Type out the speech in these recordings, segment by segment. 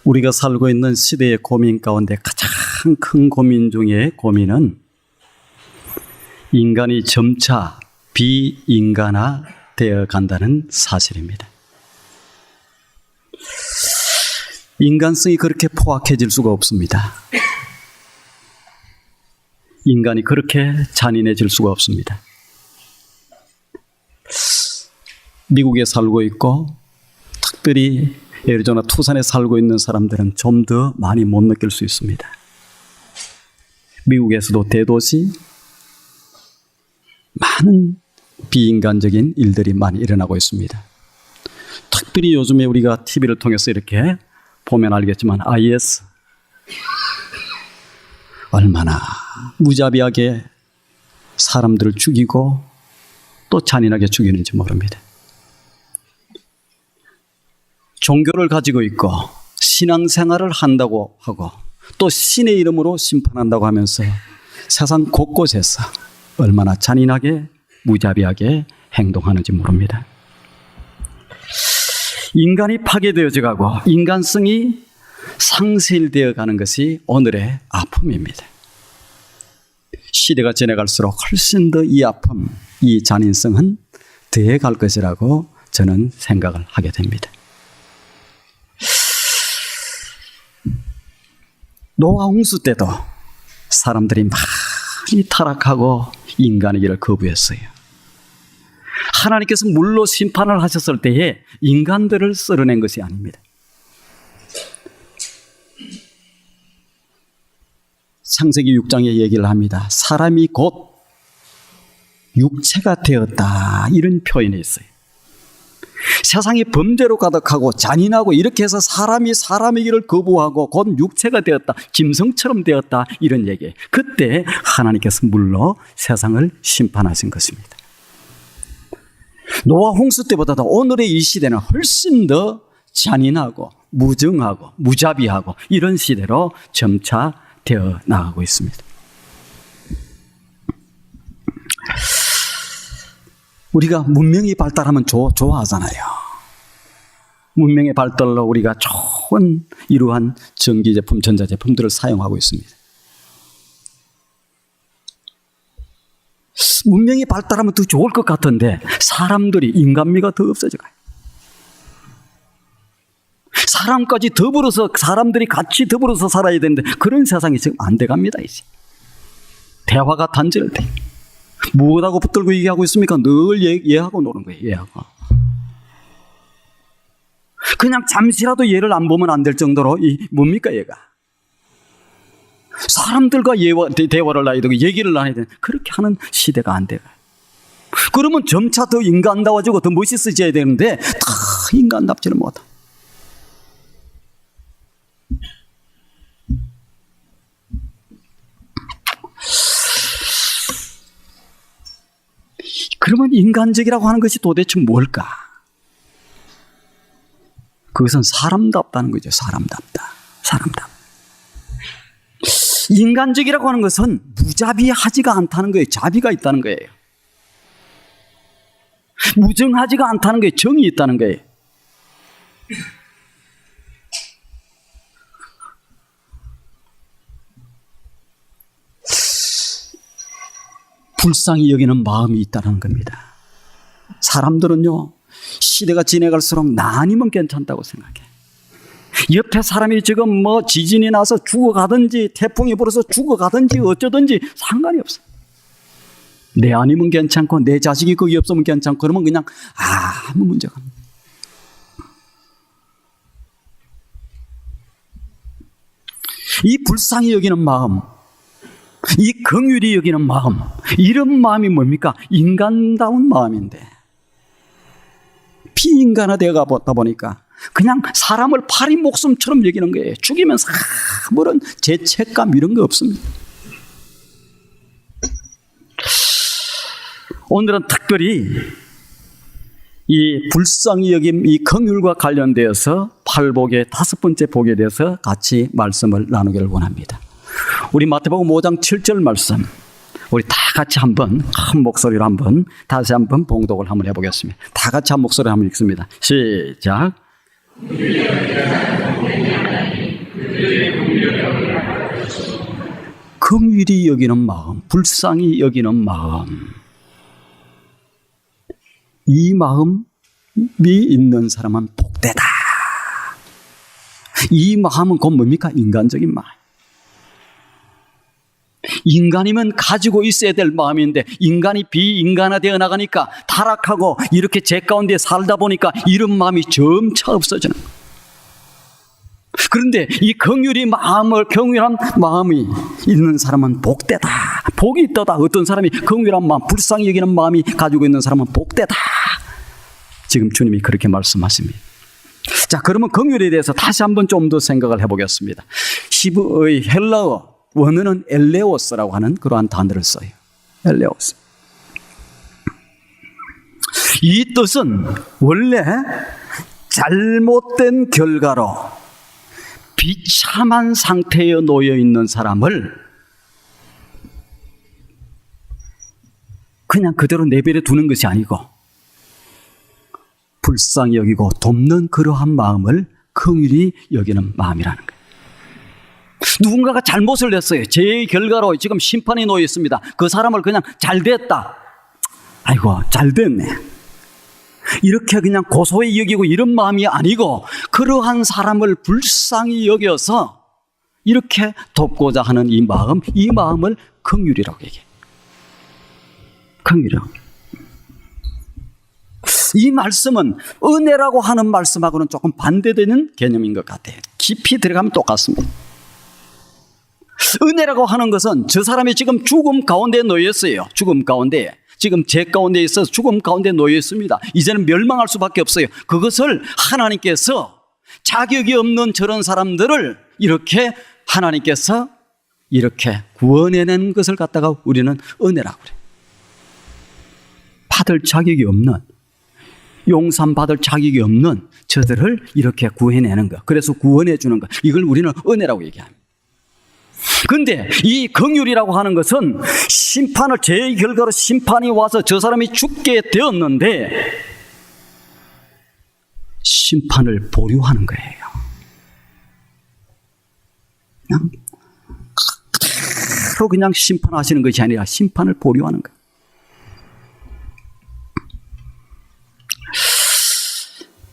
우리가 살고 있는 시대의 고민 가운데 가장 큰 고민 중에 고민은 인간이 점차 비인간화 되어 간다는 사실입니다. 인간성이 그렇게 포악해질 수가 없습니다. 인간이 그렇게 잔인해질 수가 없습니다. 미국에 살고 있고 특별히 애리조나 투산에 살고 있는 사람들은 좀 더 많이 못 느낄 수 있습니다. 미국에서도 대도시 많은 비인간적인 일들이 많이 일어나고 있습니다. 특별히 요즘에 우리가 TV를 통해서 이렇게 보면 알겠지만 IS 얼마나 무자비하게 사람들을 죽이고 또 잔인하게 죽이는지 모릅니다. 종교를 가지고 있고 신앙생활을 한다고 하고 또 신의 이름으로 심판한다고 하면서 세상 곳곳에서 얼마나 잔인하게 무자비하게 행동하는지 모릅니다. 인간이 파괴되어져 가고 인간성이 상실되어 가는 것이 오늘의 아픔입니다. 시대가 지나갈수록 훨씬 더 이 아픔, 이 잔인성은 더해 갈 것이라고 저는 생각을 하게 됩니다. 노아 홍수 때도 사람들이 많이 타락하고 인간의 길을 거부했어요. 하나님께서 물로 심판을 하셨을 때에 인간들을 쓸어낸 것이 아닙니다. 창세기 6장에 얘기를 합니다. 사람이 곧 육체가 되었다, 이런 표현이 있어요. 세상이 범죄로 가득하고 잔인하고 이렇게 해서 사람이 사람의 길을 거부하고 곧 육체가 되었다, 짐승처럼 되었다, 이런 얘기예요. 그때 하나님께서 물로 세상을 심판하신 것입니다. 노아 홍수 때보다도 오늘의 이 시대는 훨씬 더 잔인하고 무정하고 무자비하고 이런 시대로 점차 되어 나가고 있습니다. 우리가 문명이 발달하면 좋아하잖아요. 문명의 발달로 우리가 좋은 이러한 전기제품, 전자제품들을 사용하고 있습니다. 문명이 발달하면 더 좋을 것 같은데 사람들이 인간미가 더 없어져가요. 사람까지 더불어서 사람들이 같이 더불어서 살아야 되는데 그런 세상이 지금 안 돼갑니다. 이제 대화가 단절돼. 무엇하고 붙들고 얘기하고 있습니까? 늘 얘하고 노는 거예요. 얘하고. 그냥 잠시라도 얘를 안 보면 안 될 정도로 뭡니까 얘가? 사람들과 대화를 해야 되고 얘기를 해야 되는 그렇게 하는 시대가 안 돼요. 그러면 점차 더 인간다워지고 더 멋있어져야 되는데 다 인간답지를 못하. 그러면 인간적이라고 하는 것이 도대체 뭘까? 그것은 사람답다는 거죠. 사람답다. 인간적이라고 하는 것은 무자비하지가 않다는 거예요. 자비가 있다는 거예요. 무정하지가 않다는 거예요. 정이 있다는 거예요. 불쌍히 여기는 마음이 있다는 겁니다. 사람들은요, 시대가 지나갈수록 나 아니면 괜찮다고 생각해. 옆에 사람이 지금 지진이 나서 죽어가든지 태풍이 불어서 죽어가든지 어쩌든지 상관이 없어. 내 아니면 괜찮고 내 자식이 거기 없으면 괜찮고 그러면 그냥 아무 문제가 없습니다. 이 불쌍히 여기는 마음, 이 긍휼히 여기는 마음, 이런 마음이 뭡니까? 인간다운 마음인데 비인간화되어 가다 보니까 그냥 사람을 파리 목숨처럼 여기는 거예요. 죽이면서 아무런 죄책감 이런 거 없습니다. 오늘은 특별히 이 불쌍히 여김, 이 긍휼과 관련되어서 팔복의 5번째 복에 대해서 같이 말씀을 나누기를 원합니다. 우리 마태복음 5장 7절 말씀, 우리 다 같이 한번 큰 목소리로 다시 한번 봉독을 한번 해보겠습니다. 다 같이 한 목소리로 한번 읽습니다. 시작. 긍휼히 여기는 마음, 불쌍히 여기는 마음, 이 마음이 있는 사람은 복되다. 이 마음은 곧 뭡니까? 인간적인 마음. 인간이면 가지고 있어야 될 마음인데 인간이 비인간화되어 나가니까 타락하고 이렇게 죄 가운데 살다 보니까 이런 마음이 점차 없어지는 거예요. 그런데 이 긍휼한 마음이 있는 사람은 복되다. 복이 있다. 어떤 사람이 긍휼한 마음, 불쌍히 여기는 마음이 가지고 있는 사람은 복되다. 지금 주님이 그렇게 말씀하십니다. 자, 그러면 긍휼에 대해서 다시 한번 좀 더 생각을 해보겠습니다. 히브리어의 헬라어 원어는 엘레오스라고 하는 그러한 단어를 써요. 엘레오스. 이 뜻은 원래 잘못된 결과로 비참한 상태에 놓여 있는 사람을 그냥 그대로 내버려 두는 것이 아니고 불쌍히 여기고 돕는 그러한 마음을 긍휼히 여기는 마음이라는 거예요. 누군가가 잘못을 했어요. 죄의 결과로 지금 심판이 놓여 있습니다. 그 사람을 그냥 잘됐다. 아이고, 잘됐네. 이렇게 그냥 고소히 여기고 이런 마음이 아니고 그러한 사람을 불쌍히 여겨서 이렇게 돕고자 하는 이 마음을 긍휼이라고 얘기해요. 긍휼이라고. 이 말씀은 은혜라고 하는 말씀하고는 조금 반대되는 개념인 것 같아요. 깊이 들어가면 똑같습니다. 은혜라고 하는 것은 저 사람이 지금 죽음 가운데 놓여 있어요. 죽음 가운데. 지금 죄 가운데 있어서 죽음 가운데 놓여 있습니다. 이제는 멸망할 수밖에 없어요. 그것을 하나님께서 자격이 없는 저런 사람들을 이렇게 하나님께서 이렇게 구원해낸 것을 갖다가 우리는 은혜라고 그래요. 받을 자격이 없는, 용산 받을 자격이 없는 저들을 이렇게 구해내는 것. 그래서 구원해 주는 것. 이걸 우리는 은혜라고 얘기합니다. 그런데 이 긍휼이라고 하는 것은 죄의 결과로 심판이 와서 저 사람이 죽게 되었는데 심판을 보류하는 거예요. 그냥 심판하시는 것이 아니라 심판을 보류하는 거예요.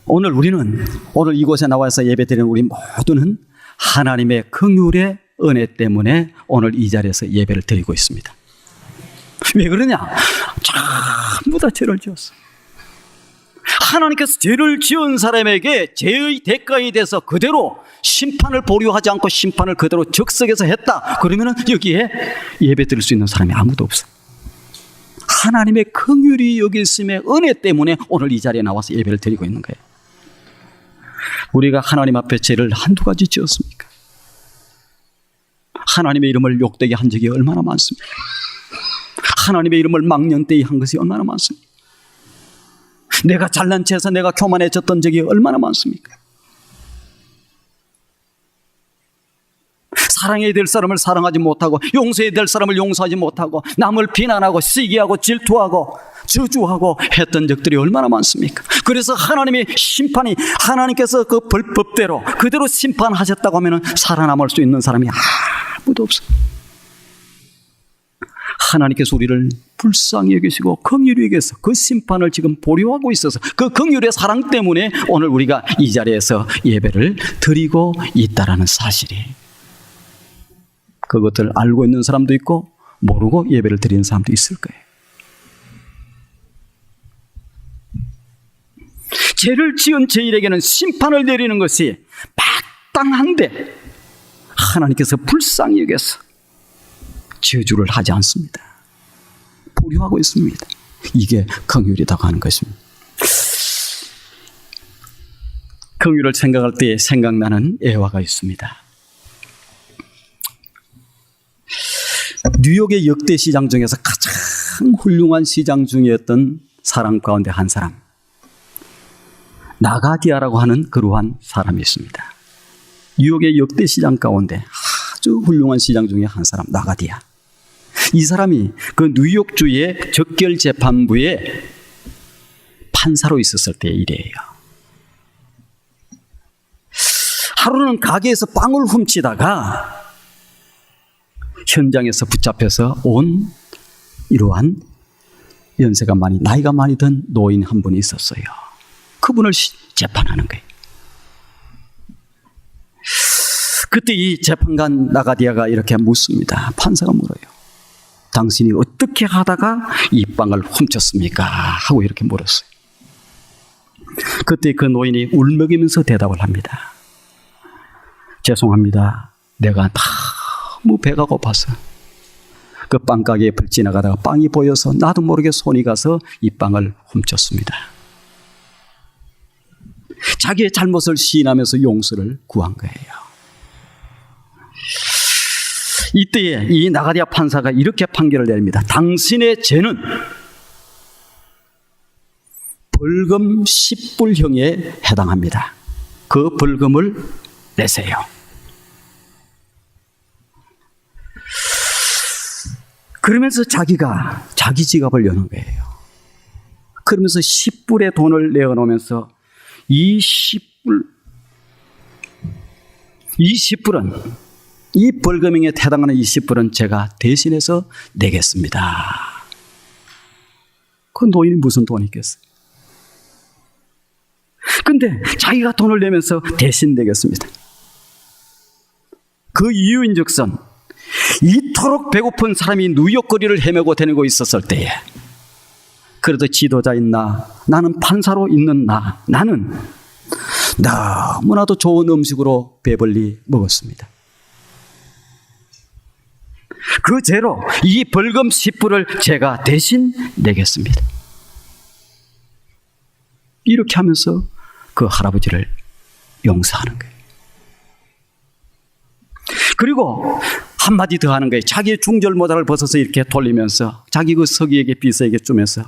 오늘 이곳에 나와서 예배드리는 우리 모두는 하나님의 긍휼의 은혜 때문에 오늘 이 자리에서 예배를 드리고 있습니다. 왜 그러냐? 전부 다 죄를 지었어. 하나님께서 죄를 지은 사람에게 죄의 대가에 대해서 그대로 심판을 보류하지 않고 심판을 그대로 적석에서 했다. 그러면 여기에 예배 드릴 수 있는 사람이 아무도 없어. 하나님의 긍휼이 여기 있음의 은혜 때문에 오늘 이 자리에 나와서 예배를 드리고 있는 거예요. 우리가 하나님 앞에 죄를 한두 가지 지었습니까? 하나님의 이름을 욕되게 한 적이 얼마나 많습니까? 하나님의 이름을 망령되이 한 것이 얼마나 많습니까? 내가 잘난 체해서 내가 교만해졌던 적이 얼마나 많습니까? 사랑해야 될 사람을 사랑하지 못하고 용서해야 될 사람을 용서하지 못하고 남을 비난하고 시기하고 질투하고 저주하고 했던 적들이 얼마나 많습니까? 그래서 하나님의 심판이 하나님께서 그 법대로 그대로 심판하셨다고 하면 살아남을 수 있는 사람이 아무도 없어요. 하나님께서 우리를 불쌍히 여기시고 긍휼히 여기서 그 심판을 지금 보류하고 있어서 그 긍휼의 사랑 때문에 오늘 우리가 이 자리에서 예배를 드리고 있다라는 사실이, 그것을 알고 있는 사람도 있고 모르고 예배를 드리는 사람도 있을 거예요. 죄를 지은 죄인에게는 심판을 내리는 것이 마땅한데 하나님께서 불쌍히 여겨서 저주를 하지 않습니다. 보류하고 있습니다. 이게 긍휼이라고 하는 것입니다. 긍휼을 생각할 때 생각나는 예화가 있습니다. 뉴욕의 역대 시장 중에서 가장 훌륭한 시장 중이었던 사람 가운데 한 사람, 나가디아라고 하는 그러한 사람이 있습니다. 뉴욕의 역대 시장 가운데 아주 훌륭한 시장 중에 한 사람, 나가디아. 이 사람이 그 뉴욕주의 적결재판부의 판사로 있었을 때의 일이에요. 하루는 가게에서 빵을 훔치다가 현장에서 붙잡혀서 온 이러한 연세가 나이가 많이 든 노인 한 분이 있었어요. 그분을 재판하는 거예요. 그때 이 재판관 나가디아가 이렇게 묻습니다. 판사가 물어요. 당신이 어떻게 하다가 이 빵을 훔쳤습니까? 하고 이렇게 물었어요. 그때 그 노인이 울먹이면서 대답을 합니다. 죄송합니다. 내가 너무 배가 고파서 그 빵가게에 지나가다가 빵이 보여서 나도 모르게 손이 가서 이 빵을 훔쳤습니다. 자기의 잘못을 시인하면서 용서를 구한 거예요. 이때에 이 나가디아 판사가 이렇게 판결을 내립니다. 당신의 죄는 벌금 10불형에 해당합니다. 그 벌금을 내세요. 그러면서 자기가 자기 지갑을 여는 거예요. 그러면서 10불의 돈을 내어놓으면서 이 10불은 이 벌금형에 해당하는 20불은 제가 대신해서 내겠습니다. 그 노인이 무슨 돈이 있겠어요? 근데 자기가 돈을 내면서 대신 내겠습니다. 그 이유인즉슨 이토록 배고픈 사람이 누욕거리를 헤매고 다니고 있었을 때에 그래도 지도자인 나는 판사로 있는 나는 너무나도 좋은 음식으로 배불리 먹었습니다. 그 죄로 이 벌금 10불을 제가 대신 내겠습니다. 이렇게 하면서 그 할아버지를 용서하는 거예요. 그리고 한마디 더 하는 거예요. 자기의 중절 모자를 벗어서 이렇게 돌리면서 자기 그 서기에게 비서에게 주면서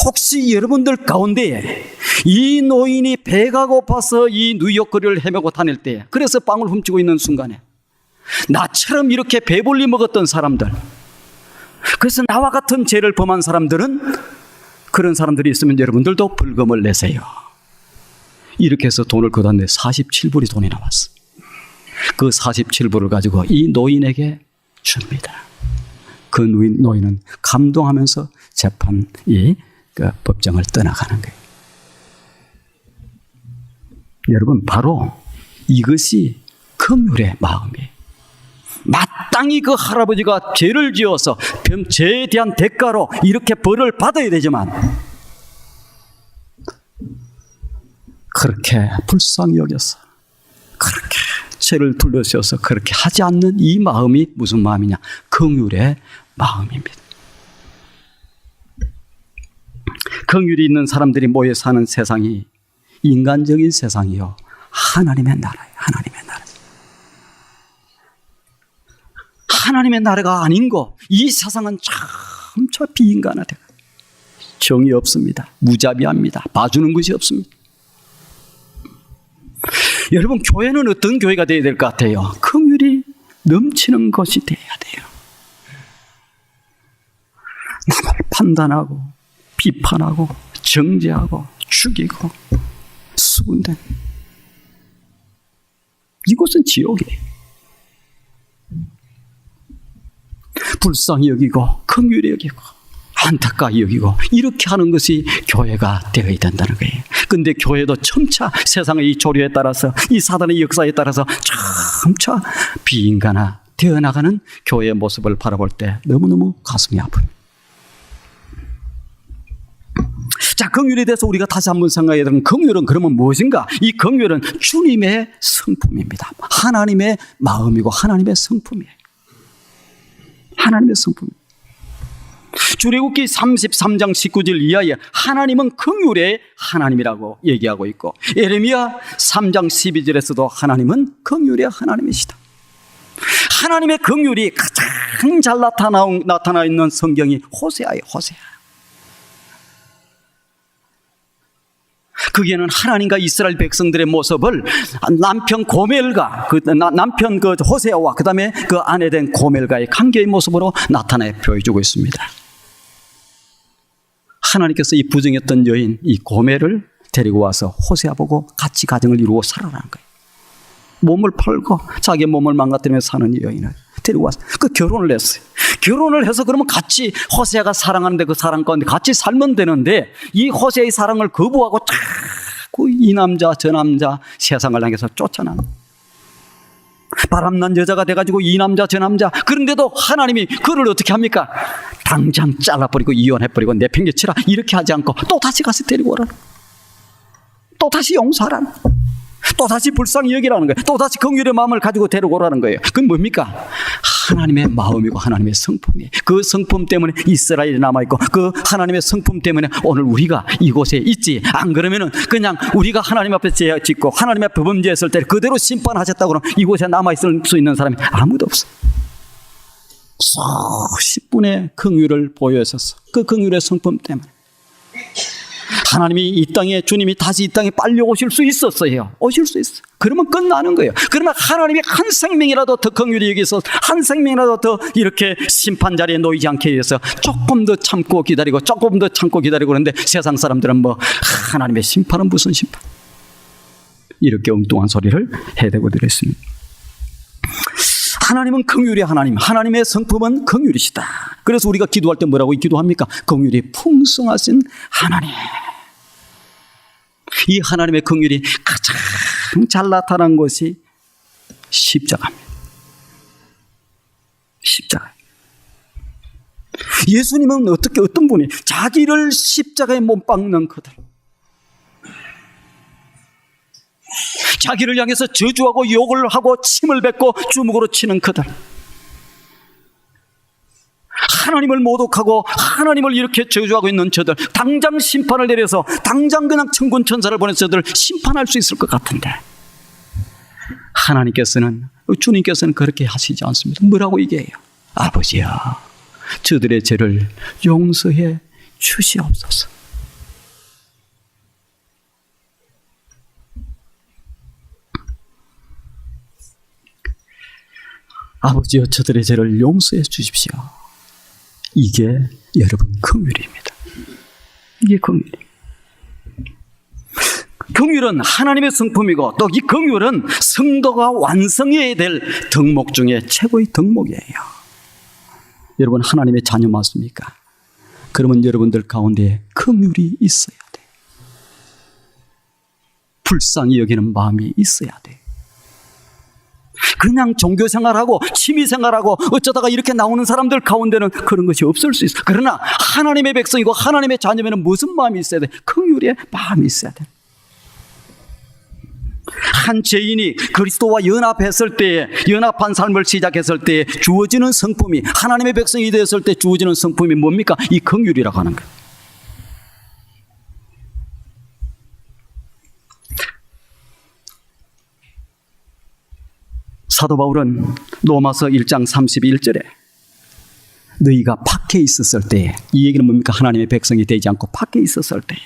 혹시 여러분들 가운데에 이 노인이 배가 고파서 이 누욕거리를 헤매고 다닐 때 그래서 빵을 훔치고 있는 순간에 나처럼 이렇게 배불리 먹었던 사람들, 그래서 나와 같은 죄를 범한 사람들은 그런 사람들이 있으면 여러분들도 벌금을 내세요. 이렇게 해서 돈을 걷어내 47불이 돈이 나왔어. 그 47불을 가지고 이 노인에게 줍니다. 그 노인은 감동하면서 그 법정을 떠나가는 거예요. 여러분, 바로 이것이 긍휼의 마음이에요. 마땅히 그 할아버지가 죄를 지어서 죄에 대한 대가로 이렇게 벌을 받아야 되지만 그렇게 불쌍히 여겨서 그렇게 죄를 둘러씌워서 그렇게 하지 않는 이 마음이 무슨 마음이냐? 긍휼의 마음입니다. 긍휼이 있는 사람들이 모여 사는 세상이 인간적인 세상이요, 하나님의 나라예요. 하나님의 나라. 하나님의 나라가 아닌 거, 이 세상은 참 비인간하다. 정이 없습니다. 무자비합니다. 봐주는 것이 없습니다. 여러분, 교회는 어떤 교회가 되어야 될 것 같아요? 긍휼이 넘치는 것이 되어야 돼요. 남을 판단하고 비판하고 정죄하고 죽이고 수군된 이곳은 지옥이에요. 불쌍히 여기고 긍휼히 여기고 안타까이 여기고 이렇게 하는 것이 교회가 되어야 된다는 거예요. 근데 교회도 점차 세상의 이 조류에 따라서 이 사단의 역사에 따라서 점차 비인간화 되어 나가는 교회의 모습을 바라볼 때 너무너무 가슴이 아픕니다. 자, 긍휼에 대해서 우리가 다시 한번 생각해야 되는, 긍휼은 그러면 무엇인가? 이 긍휼은 주님의 성품입니다. 하나님의 마음이고 하나님의 성품이에요. 하나님의 성품. 출애굽기 33장 19절 이하에 하나님은 긍휼의 하나님이라고 얘기하고 있고, 예레미야 3장 12절에서도 하나님은 긍휼의 하나님이시다. 하나님의 긍휼이 가장 잘 나타나 있는 성경이 호세아예요. 호세아. 거기에는 하나님과 이스라엘 백성들의 모습을 남편 고멜과 남편 호세아와 그 다음에 그 아내 된 고멜과의 관계의 모습으로 나타내 보여주고 있습니다. 하나님께서 이 부정했던 여인 이 고멜을 데리고 와서 호세아 보고 같이 가정을 이루고 살아라는 거예요. 몸을 팔고 자기 몸을 망가뜨리며 사는 이 여인을 데리고 와서 그 결혼을 했어요. 결혼을 해서 그러면 같이 호세아가 사랑하는데 그 사랑 가운데 같이 살면 되는데 이 호세아의 사랑을 거부하고 자꾸 이 남자 저 남자 세상을 향해서 쫓아나는 바람난 여자가 돼가지고 이 남자 저 남자. 그런데도 하나님이 그를 어떻게 합니까? 당장 잘라버리고 이혼해버리고 내팽개치라 이렇게 하지 않고 또 다시 가서 데리고 오라, 또 다시 용서하라, 또 다시 불쌍히 여기라는 거예요. 또 다시 긍휼의 마음을 가지고 데리고 오라는 거예요. 그건 뭡니까? 하나님의 마음이고 하나님의 성품이에요. 그 성품 때문에 이스라엘이 남아있고 그 하나님의 성품 때문에 오늘 우리가 이곳에 있지. 안 그러면은 그냥 우리가 하나님 앞에 죄 짓고 하나님 앞에 범죄했을 때 그대로 심판하셨다고 그러면 이곳에 남아있을 수 있는 사람이 아무도 없어. 수십 분의 긍휼을 보여주셔서 그 긍휼의 성품 때문에 하나님이 이 땅에, 주님이 다시 이 땅에 빨리 오실 수 있었어요. 오실 수 있어. 그러면 끝나는 거예요. 그러나 하나님이 한 생명이라도 더 긍휼히 여기서 한 생명이라도 더 이렇게 심판 자리에 놓이지 않게 위해서 조금 더 참고 기다리고 조금 더 참고 기다리고 그러는데 세상 사람들은 뭐 하나님의 심판은 무슨 심판, 이렇게 엉뚱한 소리를 해대고 들었습니다. 하나님은 긍휼의 하나님, 하나님의 성품은 긍휼이시다. 그래서 우리가 기도할 때 뭐라고 기도합니까? 긍휼이 풍성하신 하나님. 이 하나님의 긍휼이 가장 잘 나타난 것이 십자가입니다. 십자가. 예수님은 어떤 분이 자기를 십자가에 못 박는 그들, 자기를 향해서 저주하고 욕을 하고 침을 뱉고 주먹으로 치는 그들, 하나님을 모독하고 하나님을 이렇게 저주하고 있는 저들, 당장 심판을 내려서 당장 그냥 천군 천사를 보내서 저들을 심판할 수 있을 것 같은데 하나님께서는, 주님께서는 그렇게 하시지 않습니다. 뭐라고 얘기해요? 아버지여, 저들의 죄를 용서해 주시옵소서. 아버지여, 저들의 죄를 용서해 주십시오. 이게 여러분 긍휼입니다. 이게 긍휼입니다. 긍휼은 하나님의 성품이고 또 이 긍휼은 성도가 완성해야 될 덕목 중에 최고의 덕목이에요. 여러분 하나님의 자녀 맞습니까? 그러면 여러분들 가운데 긍휼이 있어야 돼. 불쌍히 여기는 마음이 있어야 돼. 그냥 종교생활하고 취미생활하고 어쩌다가 이렇게 나오는 사람들 가운데는 그런 것이 없을 수 있어. 그러나 하나님의 백성이고 하나님의 자녀면 무슨 마음이 있어야 돼? 긍휼의 마음이 있어야 돼. 한 죄인이 그리스도와 연합했을 때에, 연합한 삶을 시작했을 때에 주어지는 성품이, 하나님의 백성이 되었을 때 주어지는 성품이 뭡니까? 이 긍휼이라고 하는 거예요. 사도 바울은 로마서 1장 31절에 너희가 밖에 있었을 때, 이 얘기는 뭡니까? 하나님의 백성이 되지 않고 밖에 있었을 때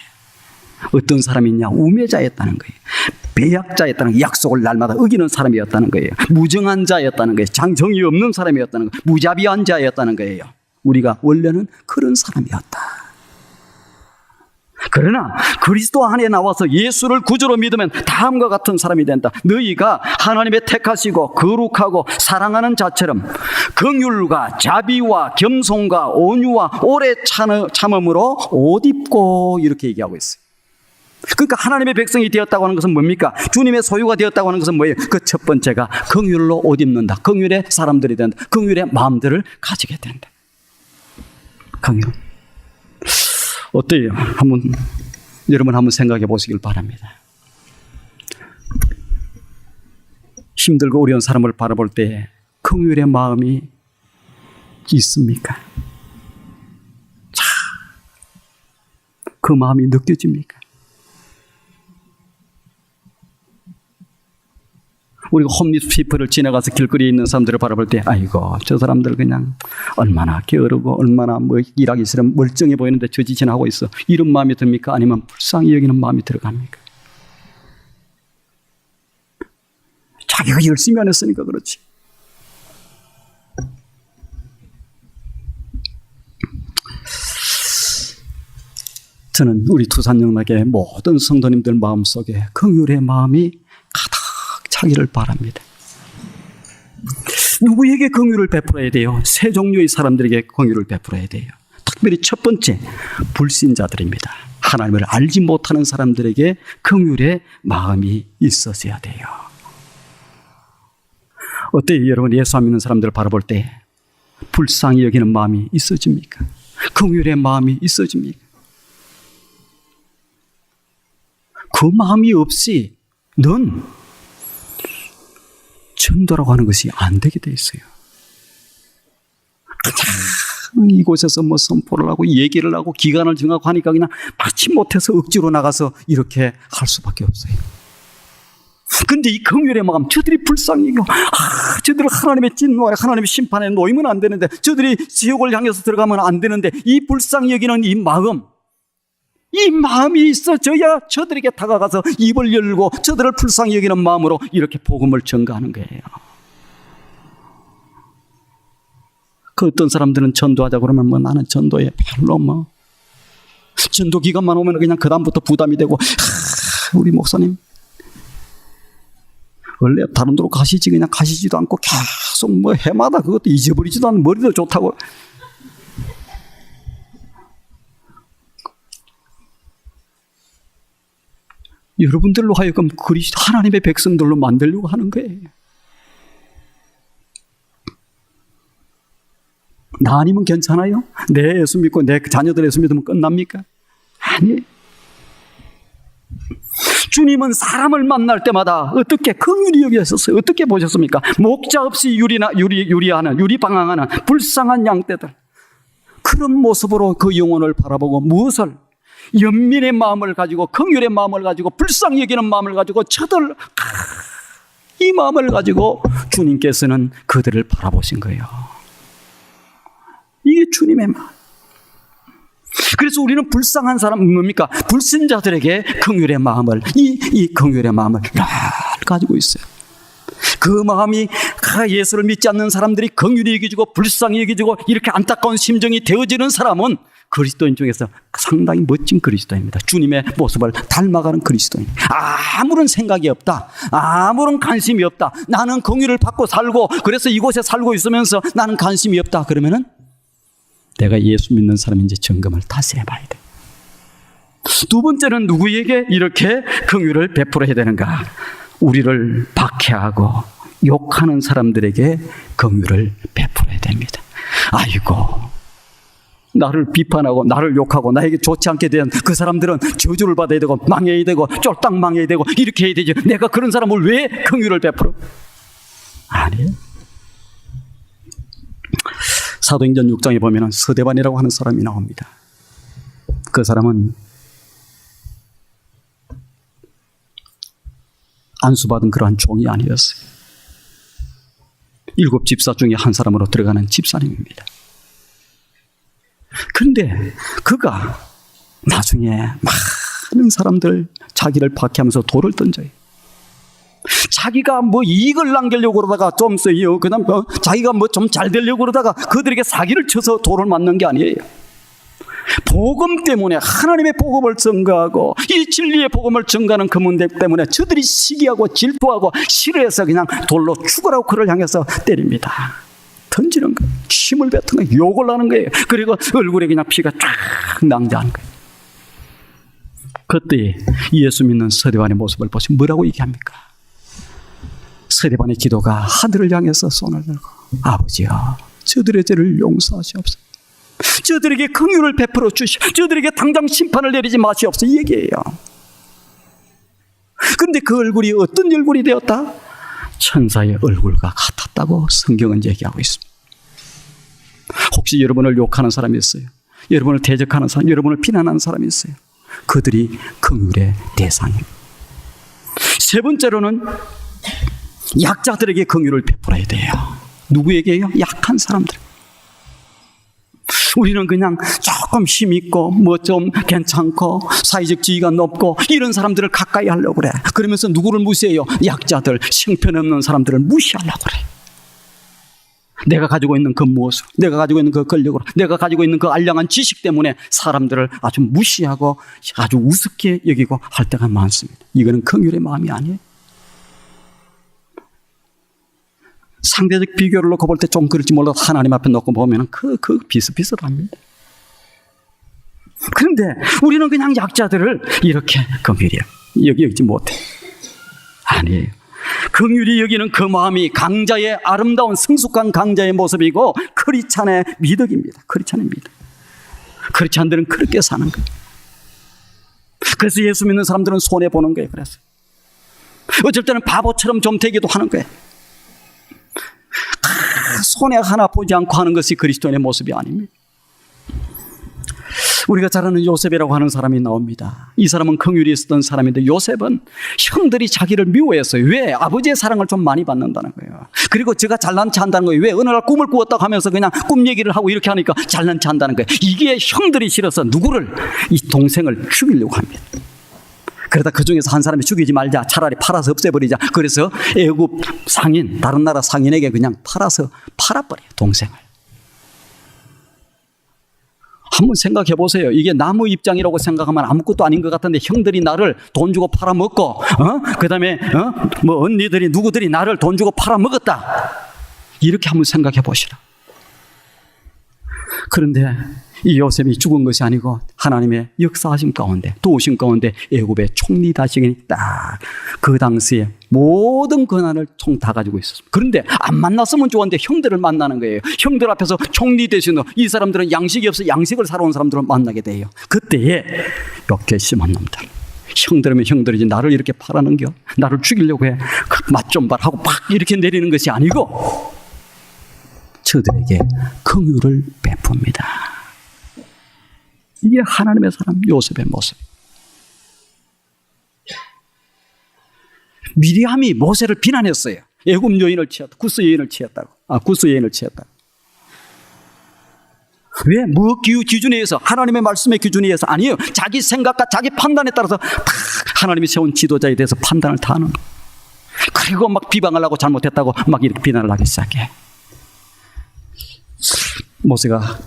어떤 사람이 있냐? 우매자였다는 거예요. 배약자였다는 거예요. 약속을 날마다 어기는 사람이었다는 거예요. 무정한 자였다는 거예요. 정이 없는 사람이었다는 거예요. 무자비한 자였다는 거예요. 우리가 원래는 그런 사람이었다. 그러나 그리스도 안에 나와서 예수를 구주로 믿으면 다음과 같은 사람이 된다. 너희가 하나님의 택하시고 거룩하고 사랑하는 자처럼 긍휼과 자비와 겸손과 온유와 오래 참음으로 옷 입고, 이렇게 얘기하고 있어요. 그러니까 하나님의 백성이 되었다고 하는 것은 뭡니까? 주님의 소유가 되었다고 하는 것은 뭐예요? 그 첫 번째가 긍휼로 옷 입는다. 긍휼의 사람들이 된다. 긍휼의 마음들을 가지게 된다. 긍휼. 어때요? 여러분 한번 생각해 보시길 바랍니다. 힘들고 어려운 사람을 바라볼 때 긍휼의 마음이 있습니까? 자, 그 마음이 느껴집니까? 우리가 홈리스 피플을 지나가서 길거리에 있는 사람들을 바라볼 때 아이고 저 사람들 그냥 얼마나 게으르고 얼마나 일하기 싫어 멀쩡해 보이는데 저 짓이나 하고 있어, 이런 마음이 듭니까? 아니면 불쌍히 여기는 마음이 들어갑니까? 자기가 열심히 안 했으니까 그렇지. 저는 우리 투산영락의 모든 성도님들 마음속에 긍휼의 마음이 가득 차 차기를 바랍니다. 누구에게 긍휼을 베풀어야 돼요? 세 종류의 사람들에게 긍휼을 베풀어야 돼요. 특별히 첫 번째, 불신자들입니다. 하나님을 알지 못하는 사람들에게 긍휼의 마음이 있어야 돼요. 어때요? 여러분, 예수 안 믿는 사람들을 바라볼 때 불쌍히 여기는 마음이 있어집니까? 긍휼의 마음이 있어집니까? 그 마음이 없이 넌 전도라고 하는 것이 안 되게 돼 있어요. 이곳에서 뭐 선포를 하고 얘기를 하고 기간을 정하고 하니까 그냥 마치 못해서 억지로 나가서 이렇게 할 수밖에 없어요. 근데 이 긍휼의 마음, 저들이 불쌍히 저들을 하나님의 진노, 하나님의 심판에 놓이면 안 되는데, 저들이 지옥을 향해서 들어가면 안 되는데, 이 불쌍히 여기는 이 마음이 있어져야 저들에게 다가가서 입을 열고 저들을 불쌍히 여기는 마음으로 이렇게 복음을 전가하는 거예요. 그 어떤 사람들은 전도하자 그러면 뭐 나는 전도에 별로 뭐 전도 기간만 오면 그냥 그 다음부터 부담이 되고, 우리 목사님 원래 다른 데로 가시지 그냥 가시지도 않고 계속 뭐 해마다 그것도 잊어버리지도 않고 머리도 좋다고. 여러분들로 하여금 그리스도 하나님의 백성들로 만들려고 하는 거예요. 나 아니면 괜찮아요? 내 예수 믿고 내 자녀들 예수 믿으면 끝납니까? 아니에요. 주님은 사람을 만날 때마다 어떻게 긍휼히 여기셨어요? 어떻게 보셨습니까? 목자 없이 유리방황하는 불쌍한 양떼들, 그런 모습으로 그 영혼을 바라보고 무엇을? 연민의 마음을 가지고, 긍휼의 마음을 가지고, 불쌍히 여기는 마음을 가지고, 저들 이 마음을 가지고 주님께서는 그들을 바라보신 거예요. 이게 주님의 마음. 그래서 우리는 불쌍한 사람 뭡니까? 불신자들에게 긍휼의 마음을, 이 긍휼의 마음을 늘 가지고 있어요. 그 마음이 예수를 믿지 않는 사람들이 긍휼히 여기지고 불쌍히 여기지고 이렇게 안타까운 심정이 되어지는 사람은 그리스도인 중에서 상당히 멋진 그리스도입니다. 주님의 모습을 닮아가는 그리스도인. 아무런 생각이 없다, 아무런 관심이 없다, 나는 긍휼을 받고 살고 그래서 이곳에 살고 있으면서 나는 관심이 없다, 그러면은 내가 예수 믿는 사람인지 점검을 다시 해봐야 돼. 두 번째는 누구에게 이렇게 긍휼을 베풀어야 되는가? 우리를 박해하고 욕하는 사람들에게 긍휼을 베풀어야 됩니다. 아이고, 나를 비판하고 나를 욕하고 나에게 좋지 않게 된 그 사람들은 저주를 받아야 되고 망해야 되고 쫄딱 망해야 되고 이렇게 해야 되지, 내가 그런 사람을 왜 긍휼을 베풀어? 아니에요. 사도행전 6장에 보면 서대반이라고 하는 사람이 나옵니다. 그 사람은 안수받은 그러한 종이 아니었어요. 7 집사 중에 한 사람으로 들어가는 집사님입니다. 그런데 그가 나중에 많은 사람들 자기를 박해하면서 돌을 던져요. 자기가 뭐 이익을 남기려고 그러다가 좀 써요. 그다음 자기가 뭐 좀 잘 되려고 그러다가 그들에게 사기를 쳐서 돌을 맞는 게 아니에요. 복음 때문에, 하나님의 복음을 전가하고 이 진리의 복음을 전가하는 그 문제 때문에 저들이 시기하고 질투하고 싫어해서 그냥 돌로 죽으라고 그를 향해서 때립니다. 던지는 거예요. 힘을 뱉는 거예요. 욕을 하는 거예요. 그리고 얼굴에 그냥 피가 쫙 낭자하는 거예요. 그때 예수 믿는 서대반의 모습을 보시면 뭐라고 얘기합니까? 서대반의 기도가 하늘을 향해서 손을 들고, 아버지여, 저들의 죄를 용서하시옵소서. 저들에게 긍휼을 베풀어 주시오. 저들에게 당장 심판을 내리지 마시옵소서, 이 얘기예요. 그런데 그 얼굴이 어떤 얼굴이 되었다? 천사의 얼굴과 같았다고 성경은 얘기하고 있습니다. 혹시 여러분을 욕하는 사람이 있어요? 여러분을 대적하는 사람, 여러분을 비난하는 사람이 있어요? 그들이 긍휼의 대상입니다. 세 번째로는 약자들에게 긍휼을 베풀어야 돼요. 누구에게요? 약한 사람들. 우리는 그냥 조금 힘있고 뭐 좀 괜찮고 사회적 지위가 높고 이런 사람들을 가까이 하려고 그래. 그러면서 누구를 무시해요? 약자들, 형편없는 사람들을 무시하려고 그래. 내가 가지고 있는 그 무엇으로, 내가 가지고 있는 그 권력으로, 내가 가지고 있는 그 알량한 지식 때문에 사람들을 아주 무시하고 아주 우습게 여기고 할 때가 많습니다. 이거는 긍휼의 마음이 아니에요. 상대적 비교를 놓고 볼 때 좀 그럴지 몰라도 하나님 앞에 놓고 보면 그 비슷비슷합니다. 그런데 우리는 그냥 약자들을 이렇게 긍휼히 여기지 못해. 아니에요. 긍휼히 여기는 그 마음이 강자의 아름다운 성숙한 강자의 모습이고 크리스찬의 미덕입니다. 크리스찬의 미덕. 크리스찬들은 그렇게 사는 거예요. 그래서 예수 믿는 사람들은 손해보는 거예요. 그래서 어쩔 때는 바보처럼 좀 되기도 하는 거예요. 손해 하나 보지 않고 하는 것이 그리스도인의 모습이 아닙니다. 우리가 잘 아는 요셉이라고 하는 사람이 나옵니다. 이 사람은 긍휼이 있었던 사람인데 요셉은 형들이 자기를 미워했어요. 왜? 아버지의 사랑을 좀 많이 받는다는 거예요. 그리고 제가 잘난 체 한다는 거예요. 왜? 어느 날 꿈을 꾸었다고 하면서 그냥 꿈 얘기를 하고 이렇게 하니까 잘난 체 한다는 거예요. 이게 형들이 싫어서 누구를? 이 동생을 죽이려고 합니다. 그러다 그 중에서 한 사람이 죽이지 말자, 차라리 팔아서 없애버리자. 그래서 애굽 상인, 다른 나라 상인에게 그냥 팔아버려요, 동생을. 한번 생각해 보세요. 이게 나무 입장이라고 생각하면 아무것도 아닌 것 같은데 형들이 나를 돈 주고 팔아먹고, 그 다음에 뭐 언니들이 누구들이 나를 돈 주고 팔아먹었다. 이렇게 한번 생각해 보시라. 그런데 이 요셉이 죽은 것이 아니고 하나님의 역사하심 가운데, 도우심 가운데 애굽의 총리 다시기니 딱 그 당시에 모든 권한을 총 다 가지고 있었습니다. 그런데 안 만났으면 좋았는데 형들을 만나는 거예요. 형들 앞에서 총리 대신에 이 사람들은 양식이 없어 양식을 사러 온 사람들을 만나게 돼요. 그때에 몇 개심한 놈들. 형들이면 형들이지 나를 이렇게 팔아넘겨? 나를 죽이려고 해? 맛 좀 봐라 하고 막 이렇게 내리는 것이 아니고 저들에게 긍휼을 베풉니다. 이게 하나님의 사람 요셉의 모습. 미리암이 모세를 비난했어요. 애굽 여인을 취했다. 구스 여인을 취했다고. 구스 여인을 취했다고. 왜? 뭐 기준에 의해서? 하나님의 말씀의 기준에 의해서? 아니에요. 자기 생각과 자기 판단에 따라서 하나님이 세운 지도자에 대해서 판단을 다 하는 거예요. 그리고 막 비방하려고 잘못했다고 막 이렇게 비난을 하기 시작해. 모세가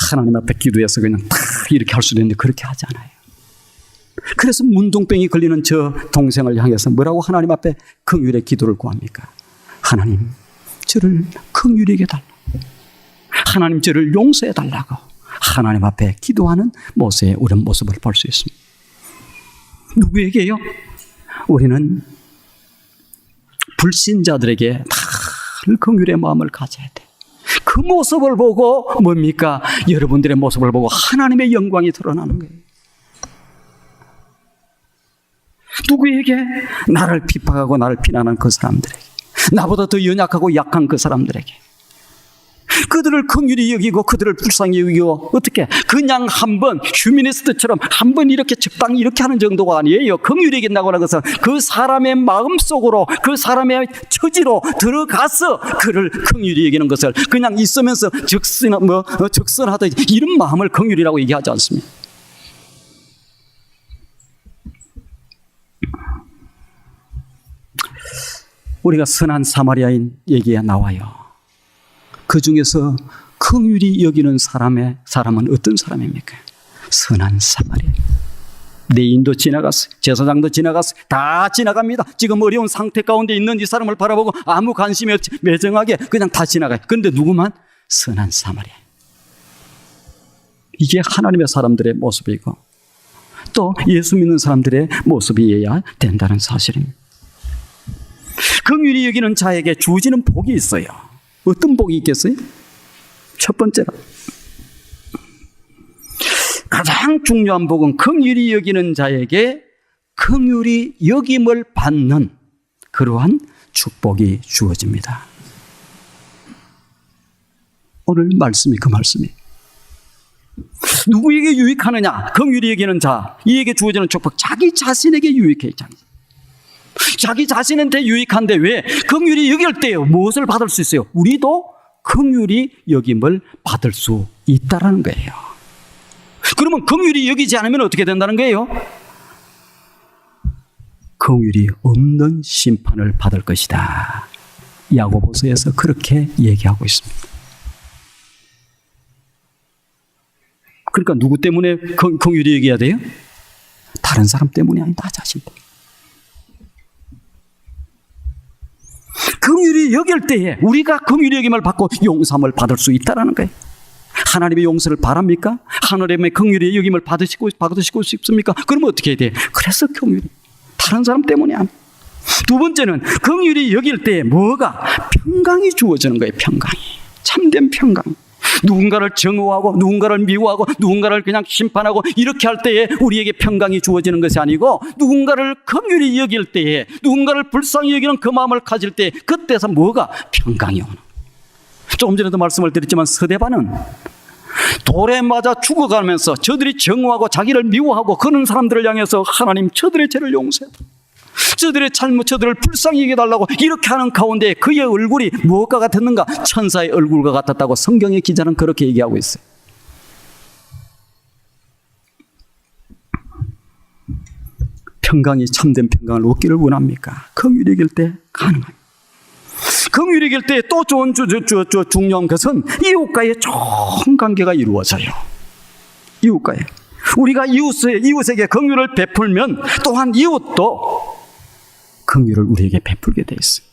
하나님 앞에 기도해서 그냥 딱 이렇게 할 수도 있는데 그렇게 하지 않아요. 그래서 문둥병이 걸리는 저 동생을 향해서 뭐라고 하나님 앞에 긍휼의 기도를 구합니까? 하나님, 저를 긍휼히 여겨달라고. 하나님, 저를 용서해 달라고. 하나님 앞에 기도하는 모세의 이런 모습을 볼 수 있습니다. 누구에게요? 우리는 불신자들에게 늘 긍휼의 마음을 가져야 돼. 그 모습을 보고 뭡니까? 여러분들의 모습을 보고 하나님의 영광이 드러나는 거예요. 누구에게? 나를 핍박하고 나를 비난한 그 사람들에게, 나보다 더 연약하고 약한 그 사람들에게 그들을 긍휼히 여기고 그들을 불쌍히 여기고 어떻게? 그냥 한번 휴미니스트처럼 한번 이렇게 적당히 이렇게 하는 정도가 아니에요. 긍휼히 여긴다고 하는 것은 그 사람의 마음속으로 그 사람의 처지로 들어가서 그를 긍휼히 여기는 것을 그냥 있으면서 적선하듯 이런 마음을 긍휼이라고 얘기하지 않습니다. 우리가 선한 사마리아인 얘기가 나와요. 그 중에서 긍휼히 여기는 사람은 어떤 사람입니까? 선한 사마리아. 내인도 지나갔어요. 제사장도 지나갔어요. 다 지나갑니다. 지금 어려운 상태 가운데 있는 이 사람을 바라보고 아무 관심이 없이 매정하게 그냥 다 지나가요. 그런데 누구만? 선한 사마리아. 이게 하나님의 사람들의 모습이고 또 예수 믿는 사람들의 모습이어야 된다는 사실입니다. 긍휼히 여기는 자에게 주어지는 복이 있어요. 어떤 복이 있겠어요? 첫 번째로 가장 중요한 복은 긍휼히 여기는 자에게 긍휼히 여김을 받는 그러한 축복이 주어집니다. 오늘 말씀이 그 말씀이에요. 누구에게 유익하느냐? 긍휼히 여기는 자, 이에게 주어지는 축복, 자기 자신에게 유익해요. 자기 자신한테 유익한데 왜? 긍휼히 여길 때요. 무엇을 받을 수 있어요? 우리도 긍휼히 여김을 받을 수 있다라는 거예요. 그러면 긍휼히 여기지 않으면 어떻게 된다는 거예요? 긍휼이 없는 심판을 받을 것이다. 야고보서에서 그렇게 얘기하고 있습니다. 그러니까 누구 때문에 긍휼히 여겨야 돼요? 다른 사람 때문이 아니다. 나 자신 때문에. 긍휼히 여길 때에 우리가 긍휼히 여김을 받고 용서함을 받을 수 있다는 거예요. 하나님의 용서를 바랍니까? 하나님의 긍휼히 여김을 받으시고 싶습니까? 그러면 어떻게 해야 돼? 그래서 긍휼히. 다른 사람 때문이 아니야. 두 번째는 긍휼히 여길 때에 뭐가? 평강이 주어지는 거예요. 평강이. 참된 평강. 누군가를 정오하고 누군가를 미워하고 누군가를 그냥 심판하고 이렇게 할 때에 우리에게 평강이 주어지는 것이 아니고, 누군가를 긍휼히 여길 때에, 누군가를 불쌍히 여기는 그 마음을 가질 때, 그때서 뭐가? 평강이 오는. 조금 전에도 말씀을 드렸지만 서대반은 돌에 맞아 죽어가면서 저들이 정오하고 자기를 미워하고 그런 사람들을 향해서 하나님, 저들의 죄를 용서해, 저들의 잘못, 저들을 불쌍히 여겨달라고 이렇게 하는 가운데 그의 얼굴이 무엇과 같았는가? 천사의 얼굴과 같았다고 성경의 기자는 그렇게 얘기하고 있어요. 평강이 참된 평강을 얻기를 원합니까? 긍휼히 여길 때 가능합니다. 긍휼히 여길 때 또 중요한 것은 이웃과의 좋은 관계가 이루어져요. 이웃과의. 우리가 이웃에게 긍휼을 베풀면 또한 이웃도 긍휼을 우리에게 베풀게 돼 있어요.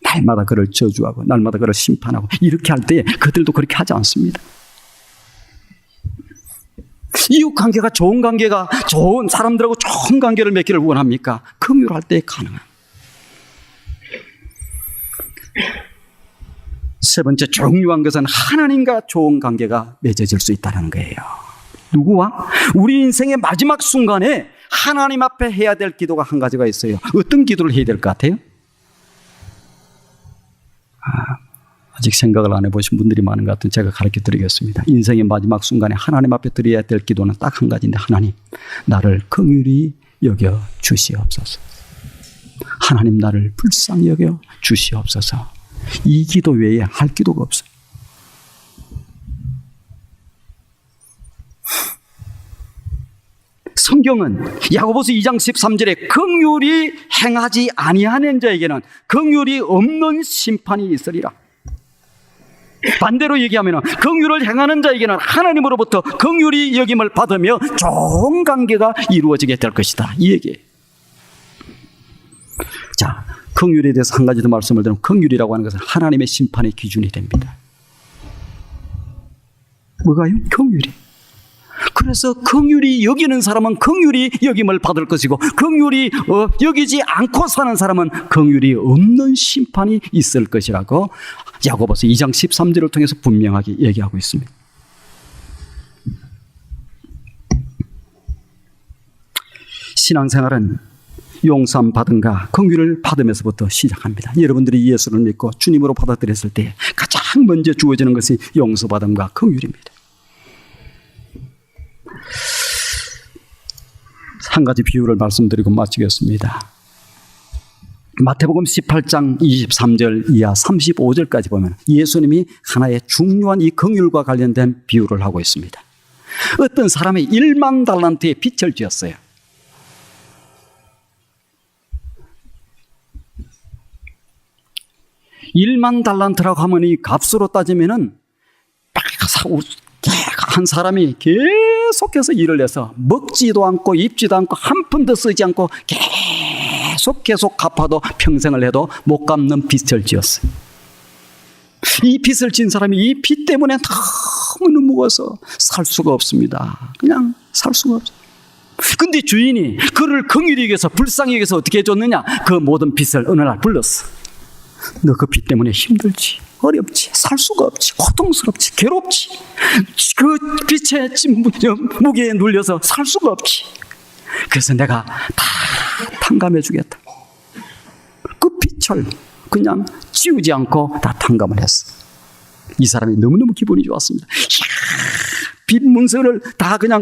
날마다 그를 저주하고 날마다 그를 심판하고 이렇게 할 때 그들도 그렇게 하지 않습니다. 이웃 관계가 좋은 관계가, 좋은 사람들하고 좋은 관계를 맺기를 원합니까? 긍휼할 때 가능합니다. 세 번째 중요한 것은 하나님과 좋은 관계가 맺어질 수 있다는 거예요. 누구와? 우리 인생의 마지막 순간에 하나님 앞에 해야 될 기도가 한 가지가 있어요. 어떤 기도를 해야 될 것 같아요? 아직 생각을 안 해보신 분들이 많은 것 같은 제가 가르쳐 드리겠습니다. 인생의 마지막 순간에 하나님 앞에 드려야 될 기도는 딱 한 가지인데, 하나님, 나를 긍휼히 여겨 주시옵소서. 하나님, 나를 불쌍히 여겨 주시옵소서. 이 기도 외에 할 기도가 없어요. 성경은 야고보서 2장 13절에 긍휼히 행하지 아니하는 자에게는 긍휼이 없는 심판이 있으리라. 반대로 얘기하면 긍휼을 행하는 자에게는 하나님으로부터 긍휼히 여김을 받으며 좋은 관계가 이루어지게 될 것이다, 이 얘기예요. 자, 긍휼에 대해서 한 가지 더 말씀을 드리면, 긍휼이라고 하는 것은 하나님의 심판의 기준이 됩니다. 뭐가요? 긍휼이. 그래서 긍휼히 여기는 사람은 긍휼히 여김을 받을 것이고, 긍휼히 여기지 않고 사는 사람은 긍휼이 없는 심판이 있을 것이라고 야고보서 2장 13절을 통해서 분명하게 얘기하고 있습니다. 신앙생활은 용서함 받은가 긍휼을 받으면서부터 시작합니다. 여러분들이 예수를 믿고 주님으로 받아들였을 때 가장 먼저 주어지는 것이 용서받음과 긍휼입니다. 한 가지 비유를 말씀드리고 마치겠습니다. 마태복음 18장 23절 이하 35절까지 보면 예수님이 하나의 중요한 이 긍휼과 관련된 비유를 하고 있습니다. 어떤 사람이 1만 달란트의 빚을 지었어요. (1만 달란트라고 하면 이 값으로 따지면은 한 사람이 계속해서 일을 해서 먹지도 않고 입지도 않고 한 푼도 쓰지 않고 계속 갚아도 평생을 해도 못 갚는 빚을 지었어요. 이 빚을 진 사람이 이 빚 때문에 너무 무거워서 살 수가 없습니다. 그냥 살 수가 없어요. 근데 주인이 그를 긍휼히 여겨서 불쌍히 여겨서 어떻게 해줬느냐? 그 모든 빚을 어느 날 불렀어. 너 그 빚 때문에 힘들지, 어렵지, 살 수가 없지, 고통스럽지, 괴롭지, 그 빚의 무게에 눌려서 살 수가 없지. 그래서 내가 다 탕감해 주겠다. 그 빚을 그냥 지우지 않고 다 탕감을 했어. 이 사람이 너무너무 기분이 좋았습니다. 빚 문서를 다 그냥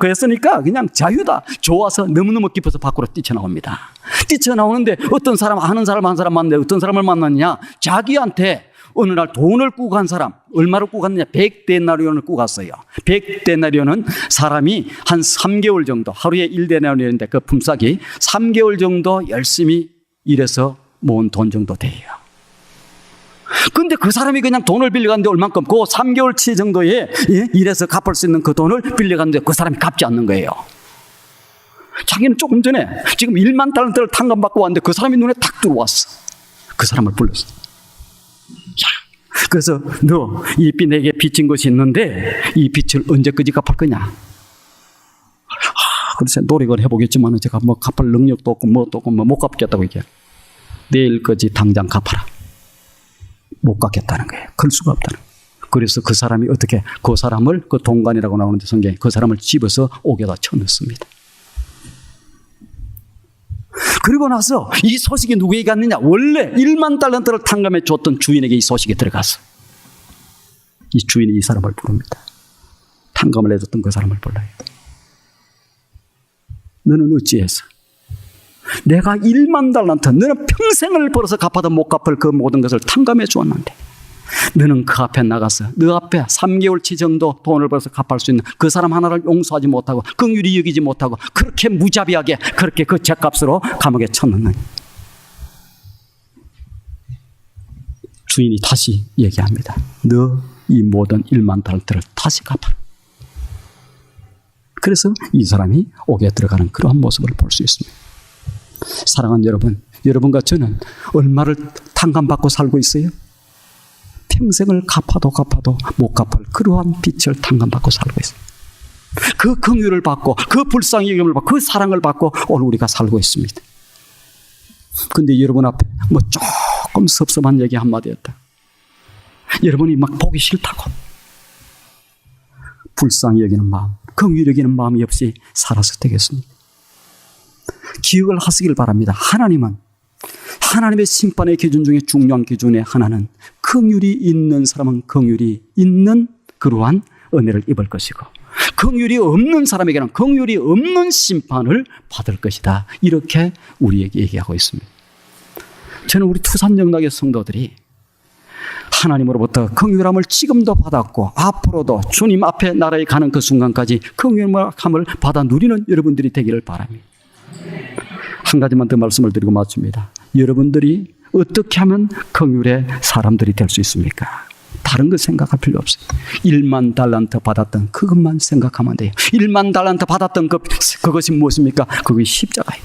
했으니까 그냥 자유다. 좋아서 너무너무 기뻐서 밖으로 뛰쳐나옵니다. 뛰쳐나오는데 어떤 사람, 아는 사람 한 사람 만났는데 어떤 사람을 만났냐? 자기한테 어느 날 돈을 꾸고 간 사람, 얼마를 꾸고 갔느냐? 100데나리온을 꾸고 갔어요. 100데나리온은 사람이 한 3개월 정도, 하루에 1데나리온인데 그 품삯이 3개월 정도 열심히 일해서 모은 돈 정도 돼요. 근데 그 사람이 그냥 돈을 빌려갔는데 얼만큼, 그 3개월치 정도에 일해서 갚을 수 있는 그 돈을 빌려갔는데 그 사람이 갚지 않는 거예요. 자기는 조금 전에 지금 1만 달러를 탕감받고 왔는데 그 사람이 눈에 탁 들어왔어. 그 사람을 불렀어. 그래서 너 이 빚 내게 빚진 것이 있는데 이 빚을 언제까지 갚을 거냐? 그래서 노력을 해보겠지만 제가 뭐 갚을 능력도 없고 뭐도 없고 못 갚겠다고 얘기해. 내일까지 당장 갚아라. 못 갚겠다는 거예요. 그럴 수가 없다는 거예요. 그래서 그 사람이 어떻게 그 사람을 그 동관이라고 나오는데 성경에 그 사람을 집어서 옥에다 쳐넣습니다. 그리고 나서 이 소식이 누구에게 갔느냐? 원래 1만 달란트를 탕감해 줬던 주인에게 이 소식이 들어갔어. 이 주인이 이 사람을 부릅니다. 탕감을 해줬던 그 사람을 불러요. 너는 어찌해서 내가 1만 달란트, 너는 평생을 벌어서 갚아도 못 갚을 그 모든 것을 탕감해 주었는데 너는 그 앞에 나가서 너 앞에 3개월치 정도 돈을 벌어서 갚을 수 있는 그 사람 하나를 용서하지 못하고 긍휼히 여기지 못하고 그렇게 무자비하게 그렇게 그 죗값으로 감옥에 쳐넣는. 주인이 다시 얘기합니다. 너 이 모든 1만 달란트를 다시 갚아라. 그래서 이 사람이 옥에 들어가는 그러한 모습을 볼 수 있습니다. 사랑하는 여러분, 여러분과 저는 얼마를 탕감받고 살고 있어요? 평생을 갚아도 못 갚을 그러한 빚을 탕감받고 살고 있어요. 그 긍휼을 받고 그 불쌍히 여김을 받고 그 사랑을 받고 오늘 우리가 살고 있습니다. 근데 여러분 앞에 뭐 조금 섭섭한 얘기 한마디 했다. 여러분이 막 보기 싫다고 불쌍히 여기는 마음, 긍휼히 여기는 마음이 없이 살아서 되겠습니까? 기억을 하시길 바랍니다. 하나님은 하나님의 심판의 기준 중에 중요한 기준의 하나는 긍휼이 있는 사람은 긍휼이 있는 그러한 은혜를 입을 것이고 긍휼이 없는 사람에게는 긍휼이 없는 심판을 받을 것이다. 이렇게 우리에게 얘기하고 있습니다. 저는 우리 투산영락의 성도들이 하나님으로부터 긍휼함을 지금도 받았고 앞으로도 주님 앞에 나라에 가는 그 순간까지 긍휼함을 받아 누리는 여러분들이 되기를 바랍니다. 한 가지만 더 말씀을 드리고 마칩니다. 여러분들이 어떻게 하면 긍휼의 사람들이 될 수 있습니까? 다른 거 생각할 필요 없어요. 1만 달란트 받았던 그것만 생각하면 돼요. 1만 달란트 받았던 그것이 무엇입니까? 그것이 십자가예요.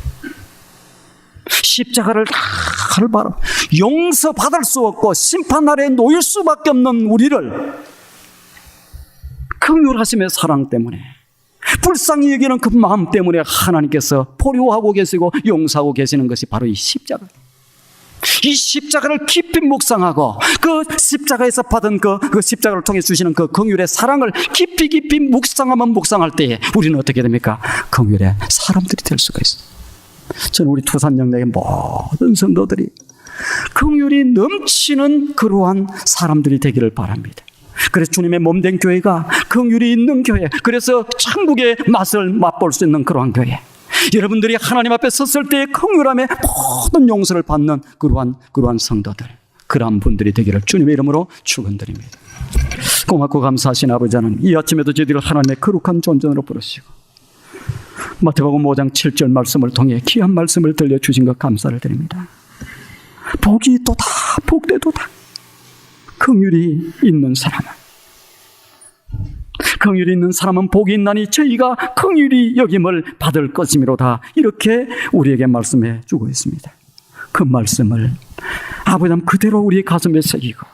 십자가를 바로 용서받을 수 없고 심판 아래에 놓일 수밖에 없는 우리를 긍휼하심의 사랑 때문에 불쌍히 여기는 그 마음 때문에 하나님께서 포효하고 계시고 용서하고 계시는 것이 바로 이 십자가. 이 십자가를 깊이 묵상하고 그 십자가에서 받은 그 십자가를 통해 주시는 그 긍휼의 사랑을 깊이 묵상하면 묵상할 때에 우리는 어떻게 됩니까? 긍휼의 사람들이 될 수가 있어요. 저는 우리 투산영락의 모든 성도들이 긍휼이 넘치는 그러한 사람들이 되기를 바랍니다. 그래서 주님의 몸된 교회가 긍휼이 있는 교회, 그래서 천국의 맛을 맛볼 수 있는 그러한 교회, 여러분들이 하나님 앞에 섰을 때의 긍휼함에 모든 용서를 받는 그러한 성도들, 그러한 분들이 되기를 주님의 이름으로 축원드립니다. 고맙고 감사하신 아버지 하나님, 이 아침에도 저희들을 하나님의 거룩한 존전으로 부르시고 마태복음 5장 7절 말씀을 통해 귀한 말씀을 들려주신 것 감사를 드립니다. 복이 있도다, 복되도다. 긍휼이 있는 사람은, 긍휼이 있는 사람은 복이 있나니 저희가 긍휼히 여김을 받을 것이미로다. 이렇게 우리에게 말씀해 주고 있습니다. 그 말씀을 아버지 하나님 그대로 우리의 가슴에 새기고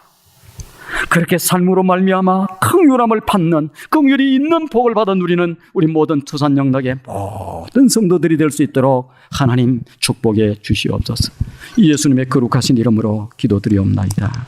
그렇게 삶으로 말미암아 긍휼함을 받는, 긍휼이 있는 복을 받아 누리는 우리 모든 투산영락의 모든 성도들이 될 수 있도록 하나님 축복해 주시옵소서. 예수님의 거룩하신 이름으로 기도드리옵나이다.